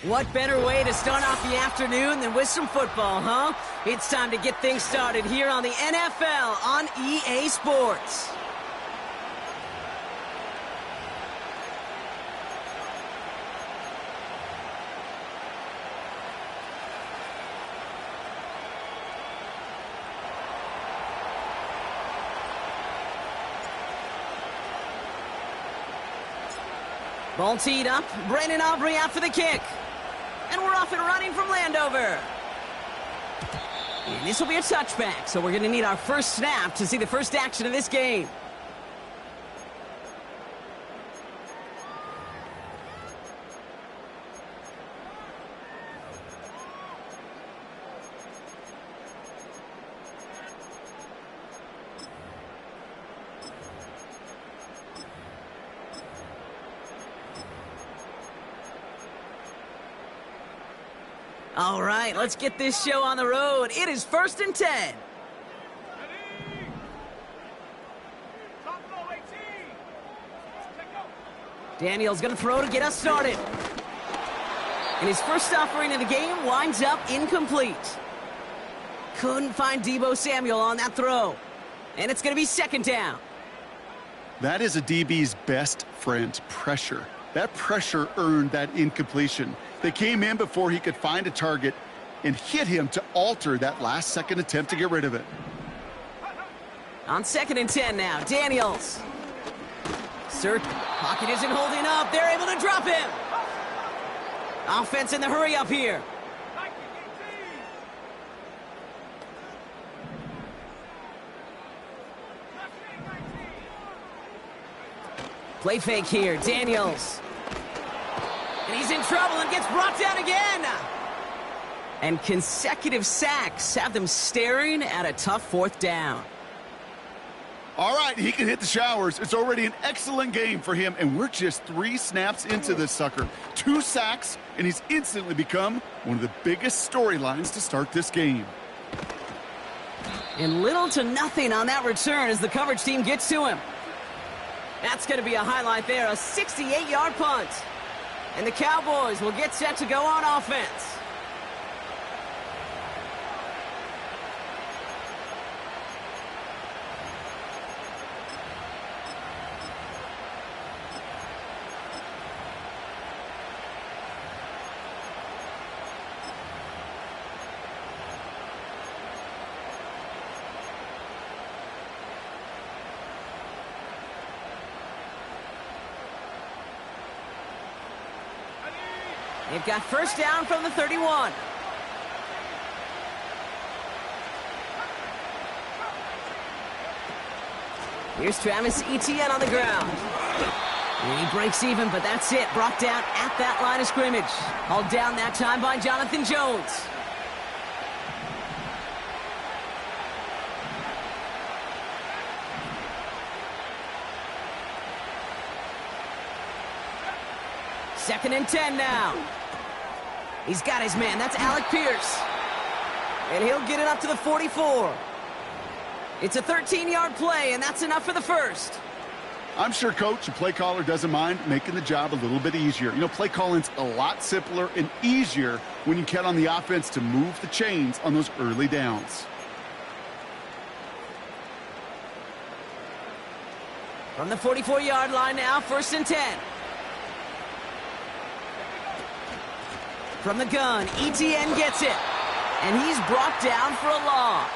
What better way to start off the afternoon than with some football, huh? It's time to get things started here on the NFL on EA Sports. Ball teed up. Brandon Aubrey out for the kick. And we're off and running from Landover. And this will be a touchback, so we're going to need our first snap to see the first action of this game. All right, let's get this show on the road. It is 1st and 10. Daniel's going to throw to get us started. And his first offering of the game winds up incomplete. Couldn't find Deebo Samuel on that throw. And it's going to be 2nd down. That is a DB's best friend, pressure. That pressure earned that incompletion. They came in before he could find a target and hit him to alter that last-second attempt to get rid of it. On 2nd and 10 now, Daniels. Pocket isn't holding up. They're able to drop him. Offense in the hurry up here. Play fake here, Daniels. And he's in trouble and gets brought down again. And consecutive sacks have them staring at a tough 4th down. All right, he can hit the showers. It's already an excellent game for him, and we're just 3 snaps into this sucker. 2 sacks, and he's instantly become one of the biggest storylines to start this game. And little to nothing on that return as the coverage team gets to him. That's going to be a highlight there, a 68-yard punt. And the Cowboys will get set to go on offense. They've got 1st down from the 31. Here's Travis Etienne on the ground. And he breaks even, but that's it. Brought down at that line of scrimmage. Hauled down that time by Jonathan Jones. Second and 10 now. He's got his man. That's Alec Pierce. And he'll get it up to the 44. It's a 13-yard play, and that's enough for the first. I'm sure coach and play caller doesn't mind making the job a little bit easier. You know, play calling's a lot simpler and easier when you count on the offense to move the chains on those early downs. From the 44-yard line now, 1st and 10. From the gun, Etienne gets it. And he's brought down for a loss.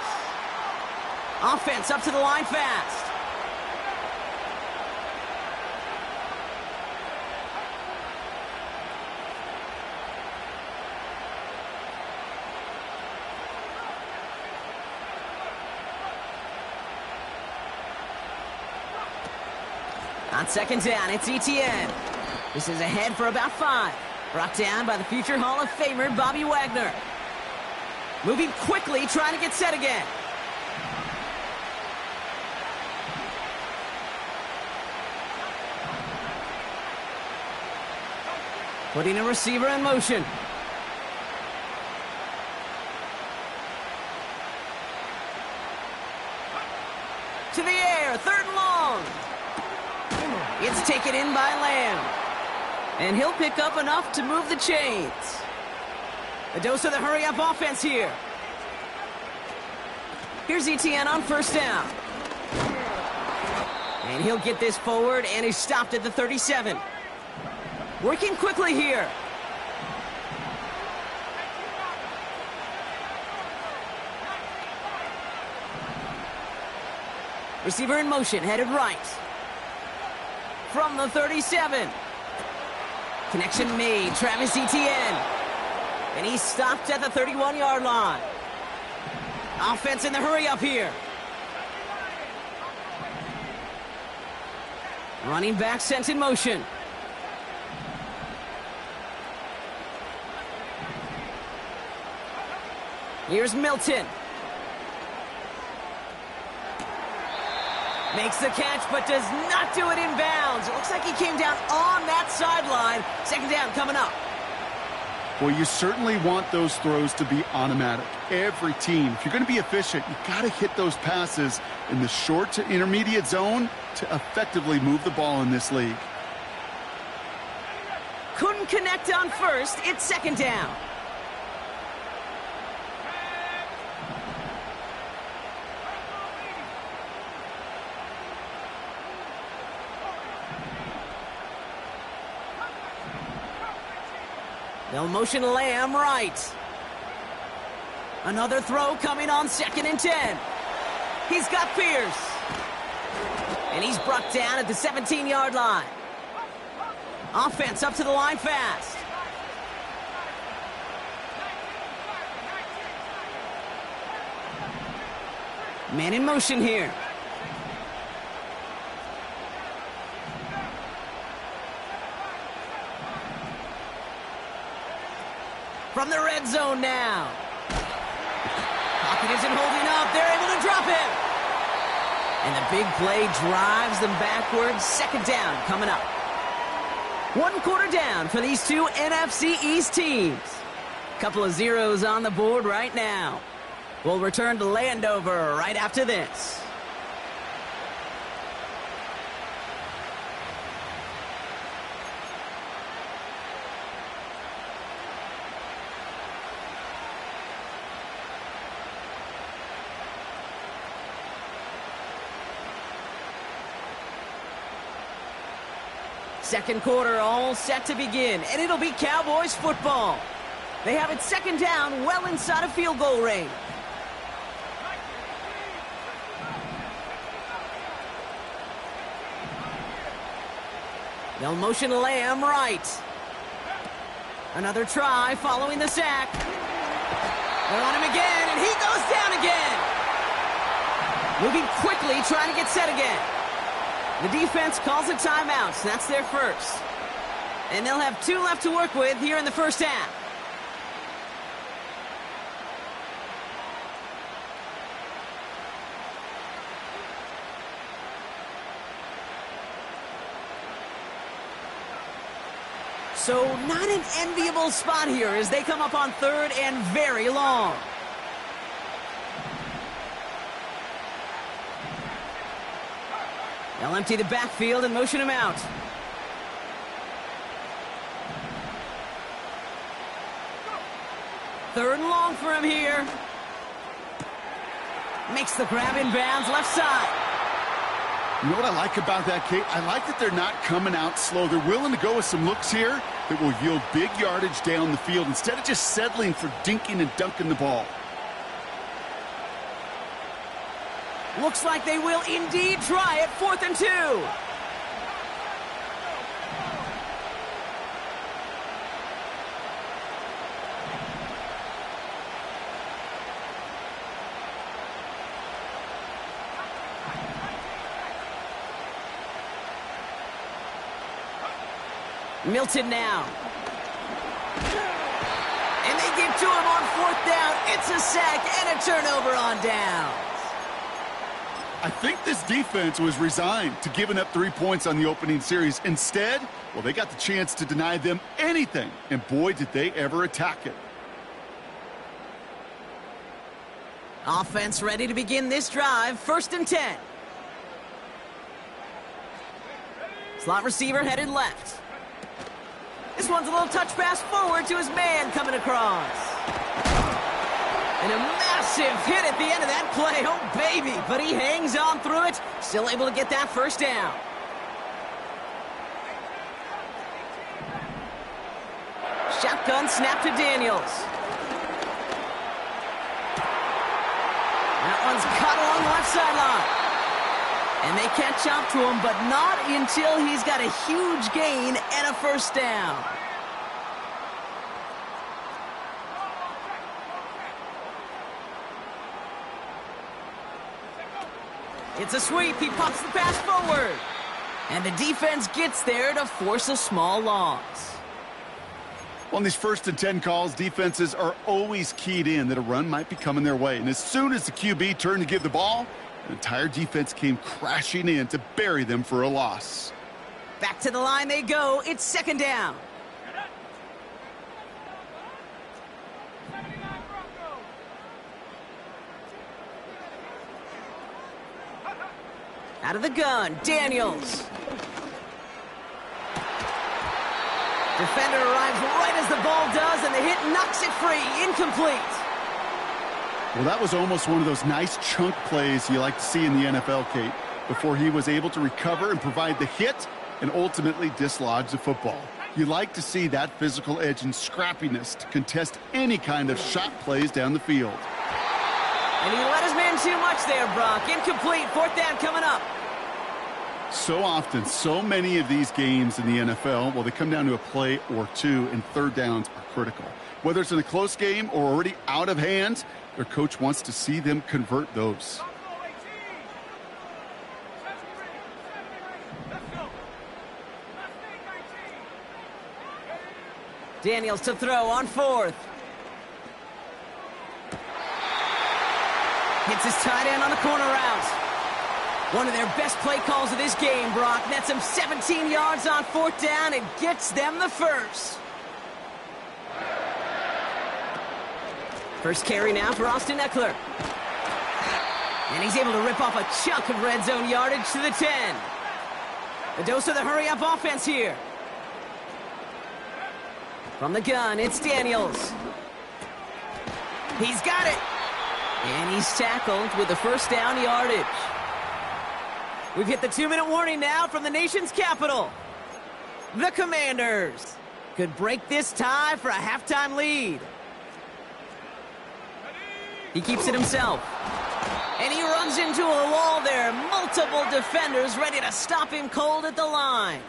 Offense up to the line fast. On 2nd down, it's Etienne. This is ahead for about 5. Brought down by the future Hall of Famer, Bobby Wagner. Moving quickly, trying to get set again. Putting a receiver in motion. To the air, 3rd and long. It's taken in by Lamb. And he'll pick up enough to move the chains. A dose of the hurry-up offense here. Here's Etienne on first down. And he'll get this forward, and he's stopped at the 37. Working quickly here. Receiver in motion, headed right. From the 37. Connection made, Travis Etienne. And he's stopped at the 31-yard line. Offense in the hurry-up here. Running back sent in motion. Here's Milton. Makes the catch, but does not do it in bounds. It looks like he came down on that sideline. Second down coming up. Well, you certainly want those throws to be automatic. Every team, if you're going to be efficient, you got to hit those passes in the short to intermediate zone to effectively move the ball in this league. Couldn't connect on first. It's second down. They'll motion Lamb right. Another throw coming on 2nd and 10. He's got Pierce. And he's brought down at the 17-yard line. Offense up to the line fast. Man in motion here. From the red zone now. Pocket isn't holding up. They're able to drop him. And the big play drives them backwards. Second down coming up. 1 quarter down for these two NFC East teams. Couple of zeros on the board right now. We'll return to Landover right after this. Second quarter all set to begin, and it'll be Cowboys football. They have it second down well inside of field goal range. They'll motion Lamb right. Another try following the sack. They're on him again, and he goes down again. Moving quickly, trying to get set again. The defense calls a timeout, so that's their first. And they'll have 2 left to work with here in the first half. So not an enviable spot here as they come up on 3rd and very long. They'll empty the backfield and motion him out. Third and long for him here. Makes the grab in bounds left side. You know what I like about that, Kate? I like that they're not coming out slow. They're willing to go with some looks here that will yield big yardage down the field instead of just settling for dinking and dunking the ball. Looks like they will indeed try it. 4th and 2. Milton now. And they get to him on 4th down. It's a sack and a turnover on down. I think this defense was resigned to giving up 3 points on the opening series. Instead, well, they got the chance to deny them anything. And boy, did they ever attack it. Offense ready to begin this drive. 1st and 10. Slot receiver headed left. one's a little touch pass forward to his man coming across. And a massive hit at the end of that play. Oh, baby. But he hangs on through it. Still able to get that first down. Shotgun snap to Daniels. That one's caught along the left sideline. And they catch up to him, but not until he's got a huge gain and a first down. It's a sweep. He pops the pass forward. And the defense gets there to force a small loss. On these 1st and 10 calls, defenses are always keyed in that a run might be coming their way. And as soon as the QB turned to give the ball, the entire defense came crashing in to bury them for a loss. Back to the line they go. It's 2nd down. Out of the gun, Daniels. Defender arrives right as the ball does, and the hit knocks it free. Incomplete. Well, that was almost one of those nice chunk plays you like to see in the NFL, Kate, before he was able to recover and provide the hit and ultimately dislodge the football. You like to see that physical edge and scrappiness to contest any kind of shot plays down the field. And he let his man too much there, Brock. Incomplete. 4th down coming up. So often, so many of these games in the NFL, well, they come down to a play or two, and 3rd downs are critical. Whether it's in a close game or already out of hand, their coach wants to see them convert those. Daniels to throw on 4th. Hits his tight end on the corner route. One of their best play calls of this game, Brock. Nets him 17 yards on 4th down and gets them the first. First carry now for Austin Eckler. And he's able to rip off a chunk of red zone yardage to the 10. A dose of the hurry-up offense here. From the gun, it's Daniels. He's got it. And he's tackled with the first down yardage. We've hit the 2-minute warning now from the nation's capital. The Commanders could break this tie for a halftime lead. He keeps it himself. And he runs into a wall there. Multiple defenders ready to stop him cold at the line.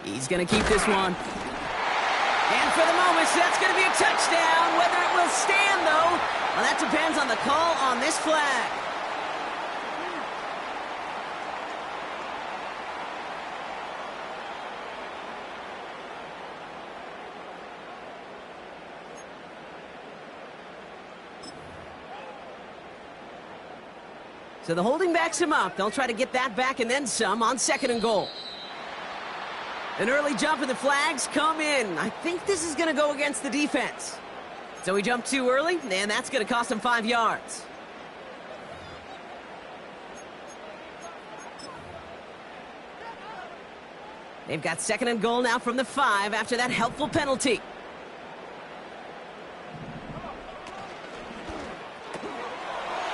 He's going to keep this one. And for the moment, that's going to be a touchdown. Whether it will stand, though, well, that depends on the call on this flag. So the holding backs him up. They'll try to get that back and then some on 2nd and goal. An early jump and the flags come in. I think this is going to go against the defense. So he jumped too early, and that's going to cost him 5 yards. They've got 2nd and goal now from the 5 after that helpful penalty.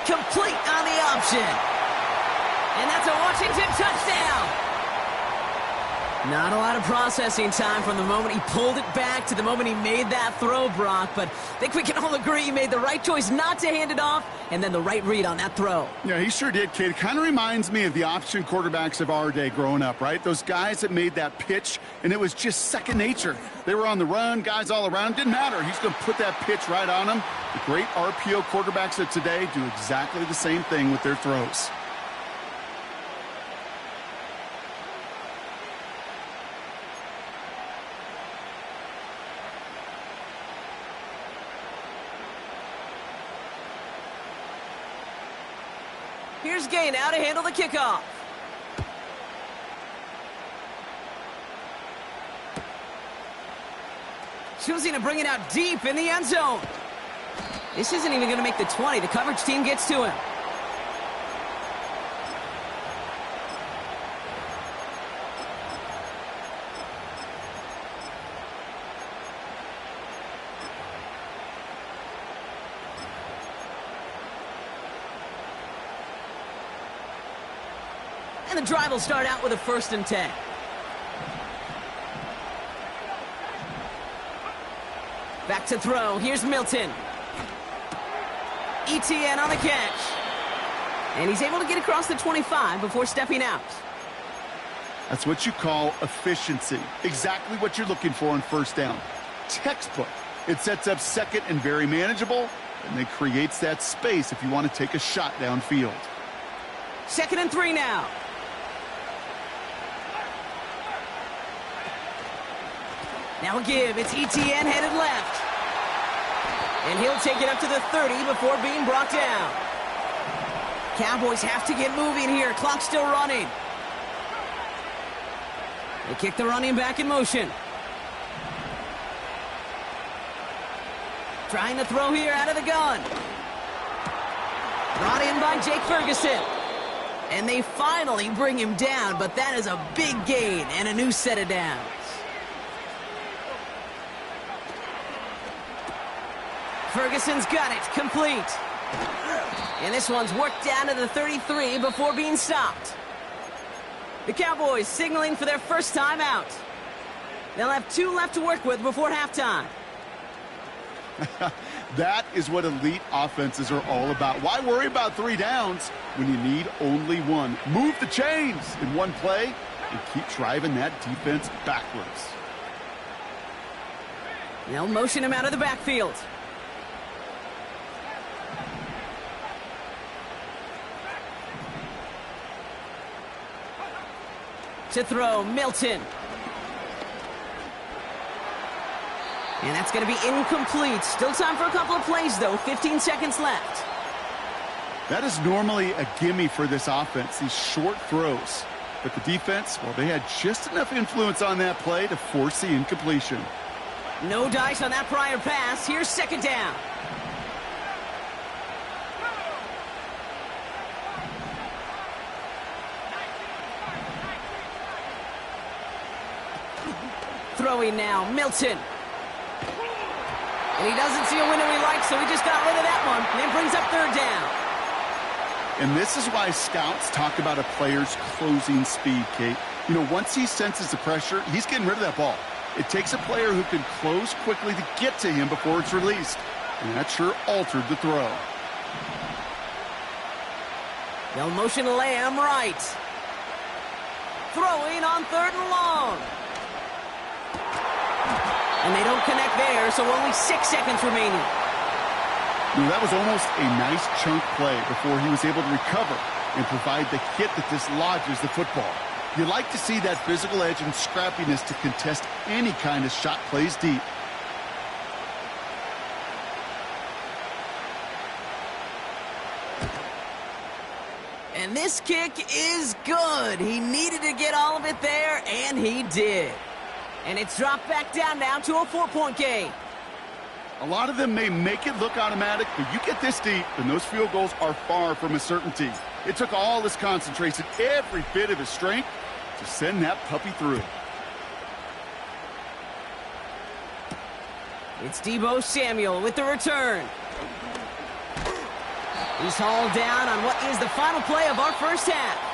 Complete on the option. And that's a Washington touchdown. Not a lot of processing time from the moment he pulled it back to the moment he made that throw, Brock. But I think we can all agree he made the right choice not to hand it off, and then the right read on that throw. Yeah, he sure did, kid. It kind of reminds me of the option quarterbacks of our day growing up, right? Those guys that made that pitch, and it was just second nature. They were on the run, guys all around. Didn't matter. He's going to put that pitch right on them. The great RPO quarterbacks of today do exactly the same thing with their throws. Here's Gay now to handle the kickoff. Choosing to bring it out deep in the end zone. This isn't even going to make the 20. The coverage team gets to him. And the drive will start out with a 1st and 10. Back to throw. Here's Milton. ETN on the catch. And he's able to get across the 25 before stepping out. That's what you call efficiency. Exactly what you're looking for on 1st down. Textbook. It sets up 2nd and very manageable, and then creates that space if you want to take a shot downfield. 2nd and 3 now. Now a give. It's ETN headed left. And he'll take it up to the 30 before being brought down. Cowboys have to get moving here. Clock's still running. They kick the running back in motion. Trying to throw here out of the gun. Brought in by Jake Ferguson. And they finally bring him down, but that is a big gain and a new set of downs. Ferguson's got it. Complete. And this one's worked down to the 33 before being stopped. The Cowboys signaling for their first time out. They'll have 2 left to work with before halftime. That is what elite offenses are all about. Why worry about 3 downs when you need only 1? Move the chains in one play and keep driving that defense backwards. They'll motion him out of the backfield. To throw, Milton. And that's going to be incomplete. Still time for a couple of plays, though. 15 seconds left. That is normally a gimme for this offense, these short throws. But the defense, well, they had just enough influence on that play to force the incompletion. No dice on that prior pass. Here's 2nd down. Throwing now, Milton. And he doesn't see a window he likes, so he just got rid of that one. And it brings up 3rd down. And this is why scouts talk about a player's closing speed, Kate. You know, once he senses the pressure, he's getting rid of that ball. It takes a player who can close quickly to get to him before it's released. And that sure altered the throw. They'll motion Lamb right. Throwing on 3rd and long. And they don't connect there, so only 6 seconds remaining. You know, that was almost a nice chunk play before he was able to recover and provide the hit that dislodges the football. You like to see that physical edge and scrappiness to contest any kind of shot plays deep. And this kick is good. He needed to get all of it there, and he did. And it's dropped back down now to a 4-point game. A lot of them may make it look automatic, but you get this deep, and those field goals are far from a certainty. It took all his concentration, every bit of his strength, to send that puppy through. It's Deebo Samuel with the return. He's hauled down on what is the final play of our first half.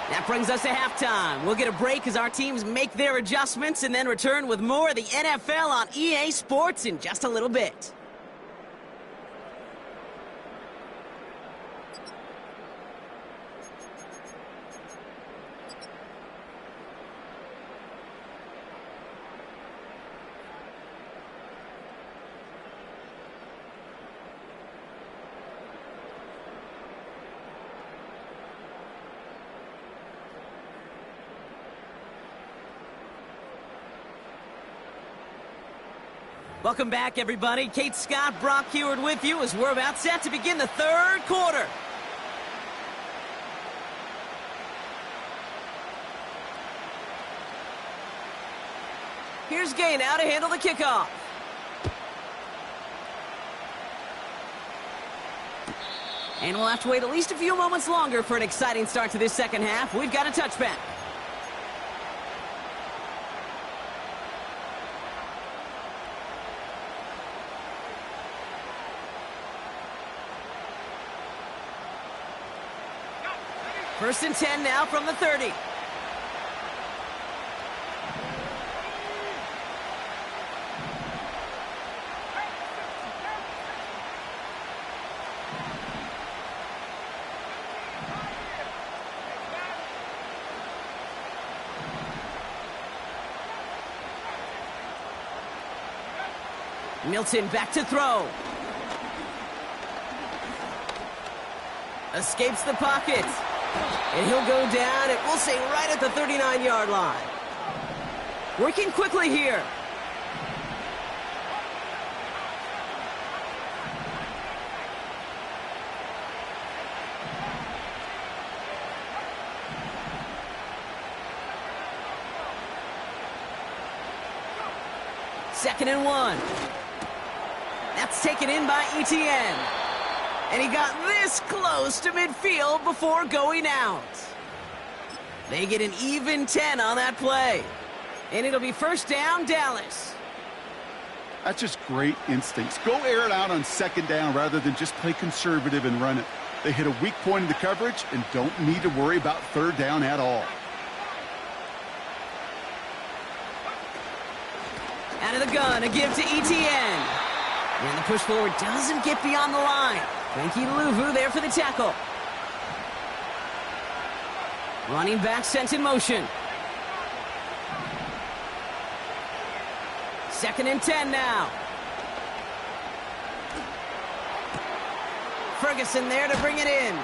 That brings us to halftime. We'll get a break as our teams make their adjustments and then return with more of the NFL on EA Sports in just a little bit. Welcome back, everybody. Kate Scott, Brock Heward with you as we're about set to begin the 3rd quarter. Here's Gay now to handle the kickoff. And we'll have to wait at least a few moments longer for an exciting start to this second half. We've got a touchback. First and 10 now from the 30. Milton back to throw. Escapes the pocket. And he'll go down, and we'll say right at the 39-yard line. Working quickly here. Second and 1. That's taken in by Etienne. And he got this close to midfield before going out. They get an even 10 on that play. And it'll be first down, Dallas. That's just great instincts. Go air it out on second down rather than just play conservative and run it. They hit a weak point in the coverage and don't need to worry about third down at all. Out of the gun, a give to Etienne. And the push forward doesn't get beyond the line. Frankie Louvu there for the tackle. Running back sent in motion. Second and 10 now. Ferguson there to bring it in.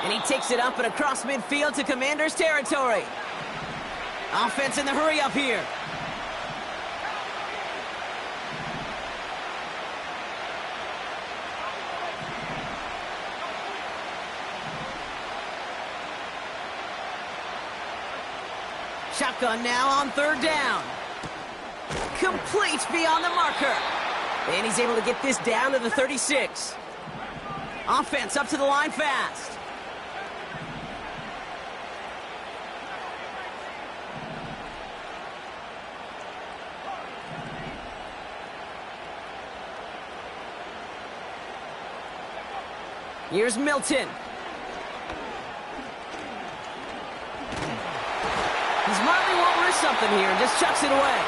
And he takes it up and across midfield to Commander's territory. Offense in the hurry up here. Shotgun now on third down. Complete beyond the marker. And he's able to get this down to the 36. Offense up to the line fast. Here's Milton. He smartly won't risk something here and just chucks it away.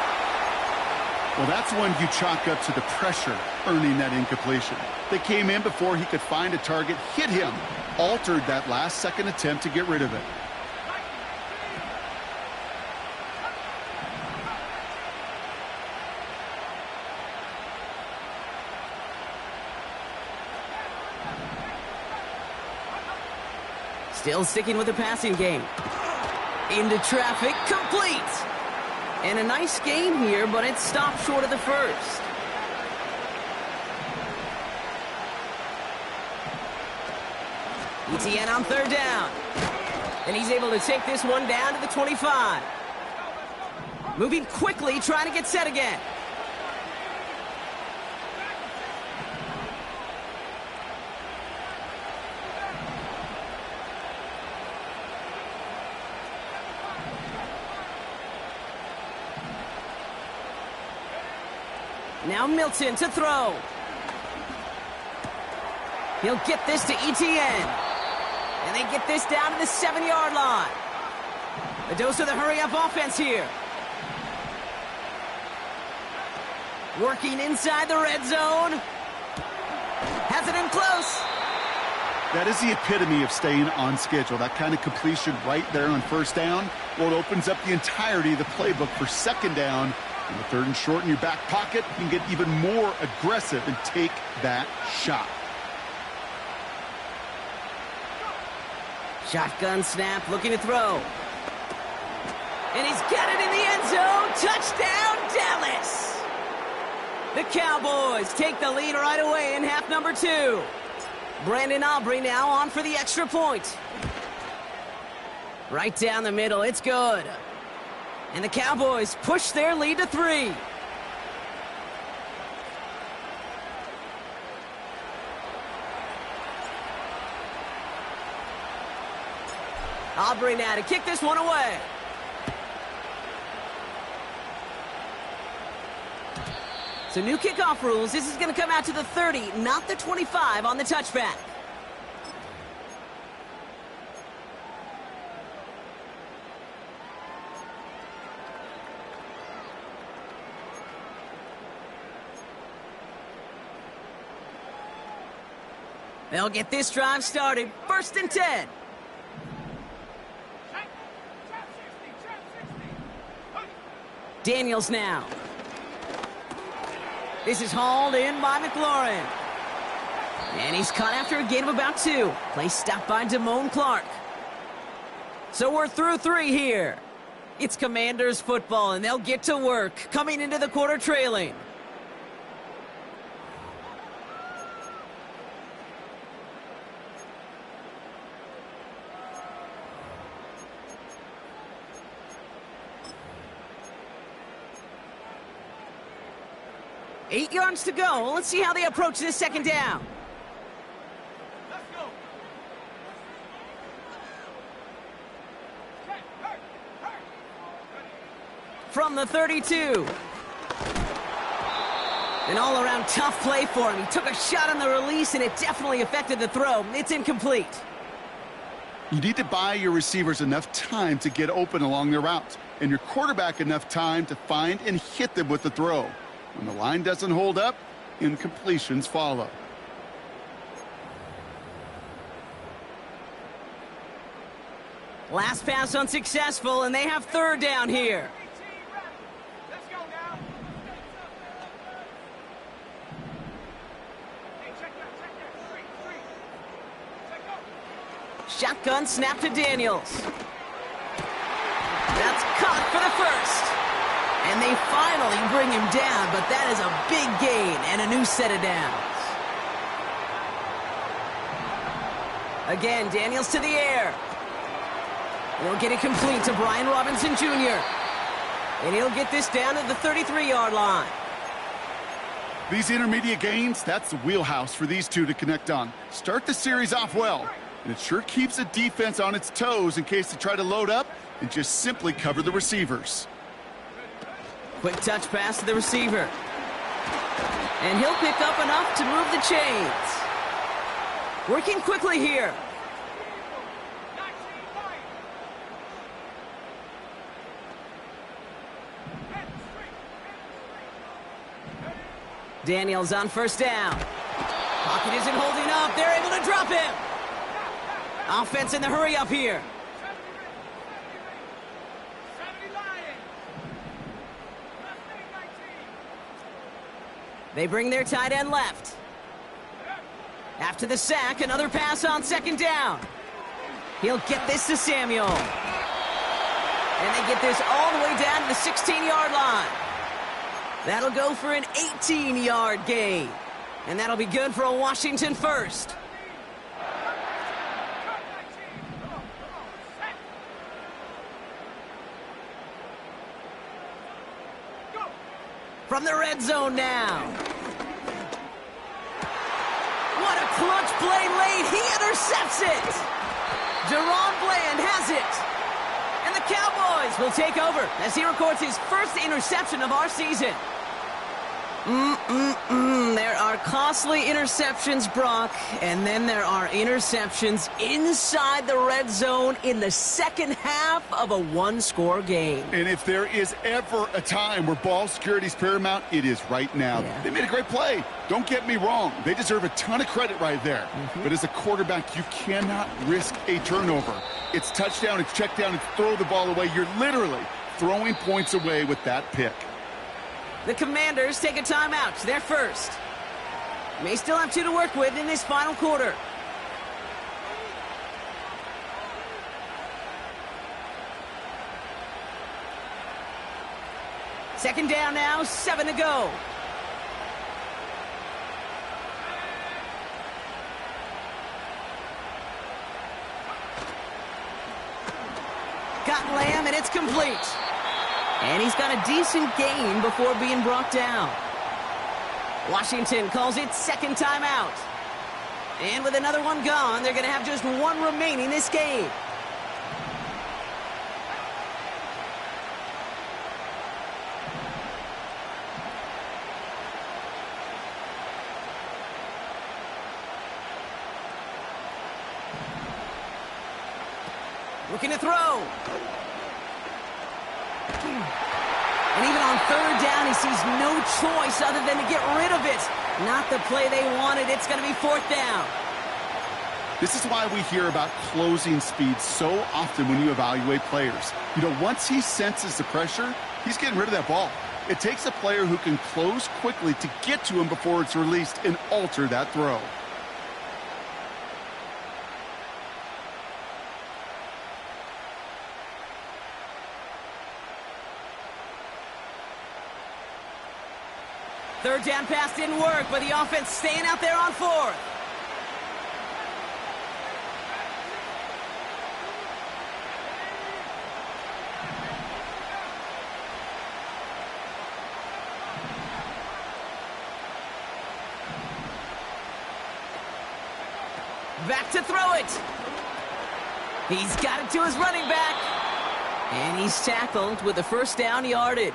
Well, that's one you chalk up to the pressure earning that incompletion. They came in before he could find a target, hit him, altered that last-second attempt to get rid of it. Still sticking with the passing game. Into traffic, complete. And a nice gain here, but it stopped short of the first. Etienne on third down. And he's able to take this one down to the 25. Moving quickly, trying to get set again. Now Milton to throw. He'll get this to Etienne. And they get this down to the 7-yard line. A dose of the hurry-up offense here. Working inside the red zone. Has it in close. That is the epitome of staying on schedule. That kind of completion right there on first down. Well, it opens up the entirety of the playbook for second down. And the third and short in your back pocket, you can get even more aggressive and take that shot. Shotgun snap, looking to throw. And he's got it in the end zone. Touchdown, Dallas! The Cowboys take the lead right away in half number 2. Brandon Aubrey now on for the extra point. Right down the middle, it's good. And the Cowboys push their lead to 3. Aubrey now to kick this one away. So new kickoff rules. This is going to come out to the 30, not the 25 on the touchback. They'll get this drive started. 1st and 10. Daniels now. This is hauled in by McLaurin. And he's caught after a gain of about 2. Play stopped by Damone Clark. So we're through 3 here. It's Commanders football, and they'll get to work, coming into the quarter trailing. Eight yards to go. Let's see how they approach this 2nd down. From the 32. An all-around tough play for him. He took a shot on the release, and it definitely affected the throw. It's incomplete. You need to buy your receivers enough time to get open along their routes, and your quarterback enough time to find and hit them with the throw. When the line doesn't hold up, incompletions follow. Last pass unsuccessful, and they have 3rd down here. Shotgun snap to Daniels. That's caught for the 1st. And they finally bring him down, but that is a big gain and a new set of downs. Again, Daniels to the air. He'll get it complete to Brian Robinson Jr. And he'll get this down to the 33-yard line. These intermediate gains, that's the wheelhouse for these two to connect on. Start the series off well, and it sure keeps the defense on its toes in case they try to load up and just simply cover the receivers. Quick touch pass to the receiver. And he'll pick up enough to move the chains. Working quickly here. Daniels on 1st down. Pocket isn't holding up. They're able to drop him. Offense in the hurry up here. They bring their tight end left. After the sack, another pass on 2nd down. He'll get this to Samuel. And they get this all the way down to the 16-yard line. That'll go for an 18-yard gain. And that'll be good for a Washington 1st. From the red zone now. What a clutch play late. He intercepts it. Deron Bland has it. And the Cowboys will take over as he records his 1st interception of our season. There are costly interceptions, Brock, and then there are interceptions inside the red zone in the 2nd half of a 1-score game. And if there is ever a time where ball security is paramount, it is right now. Yeah. They made a great play. Don't get me wrong. They deserve a ton of credit right there. But as a quarterback, you cannot risk a turnover. It's touchdown, it's check down, it's throw the ball away. You're literally throwing points away with that pick. The Commanders take a timeout. They're 1st. May still have 2 to work with in this final quarter. Second down now, 7 to go. Got Lamb, and it's complete. And he's got a decent gain before being brought down. Washington calls it 2nd timeout. And with another one gone, they're going to have just 1 remaining this game. Looking to throw. And even on 3rd down, he sees no choice other than to get rid of it. Not the play they wanted. It's going to be 4th down. This is why we hear about closing speed so often when you evaluate players. You know, once he senses the pressure, he's getting rid of that ball. It takes a player who can close quickly to get to him before it's released and alter that throw. Third down pass didn't work, but the offense staying out there on fourth. Back to throw it. He's got it to his running back. And he's tackled with the first down yardage.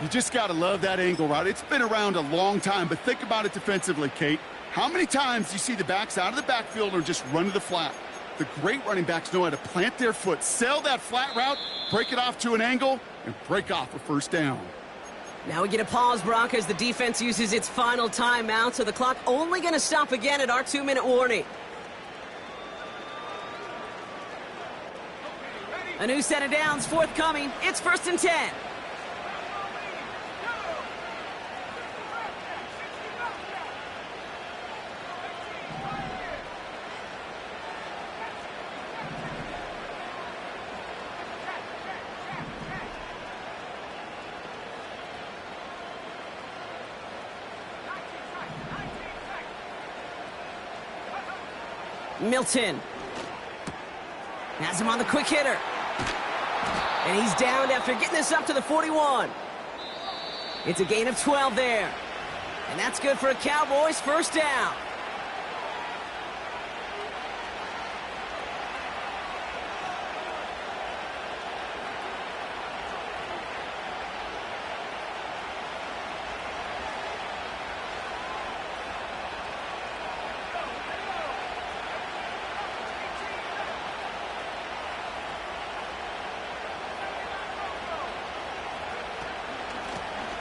You just got to love that angle route. It's been around a long time, but think about it defensively, Kate. How many times do you see the backs out of the backfield or just run to the flat? The great running backs know how to plant their foot, sell that flat route, break it off to an angle, and break off a first down. Now we get a pause, Brock, as the defense uses its final timeout, so the clock only going to stop again at our 2-minute warning. A new set of downs forthcoming. It's 1st and 10. Milton has him on the quick hitter. And he's downed after getting this up to the 41. It's a gain of 12 there. And that's good for a Cowboys first down.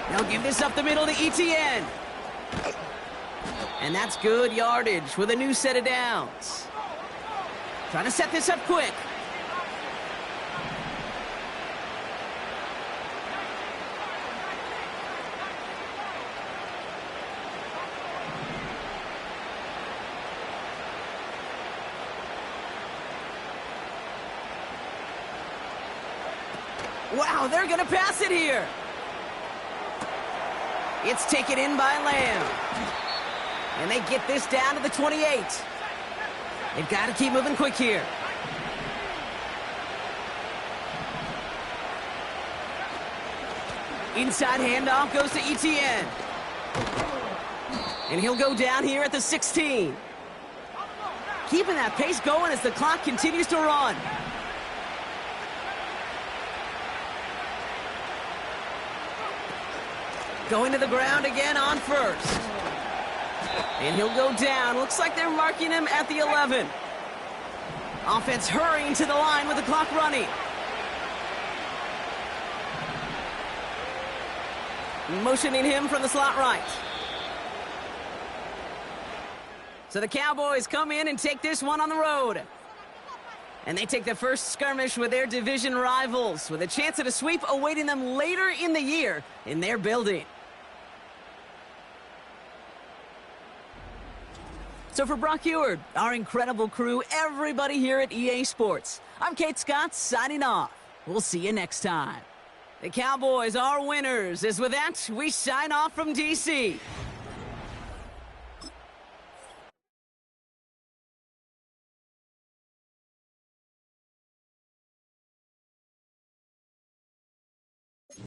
They'll give this up the middle to ETN. And that's good yardage with a new set of downs. Trying to set this up quick. Wow, they're going to pass it here. It's taken in by Lamb. And they get this down to the 28. They've got to keep moving quick here. Inside handoff goes to ETN. And he'll go down here at the 16. Keeping that pace going as the clock continues to run. Going to the ground again on first. And he'll go down. Looks like they're marking him at the 11. Offense hurrying to the line with the clock running. Motioning him from the slot right. So the Cowboys come in and take this one on the road. And they take the first skirmish with their division rivals, with a chance at a sweep awaiting them later in the year in their building. So for Brock Heward, our incredible crew, everybody here at EA Sports, I'm Kate Scott signing off. We'll see you next time. The Cowboys are winners, as with that, we sign off from D.C.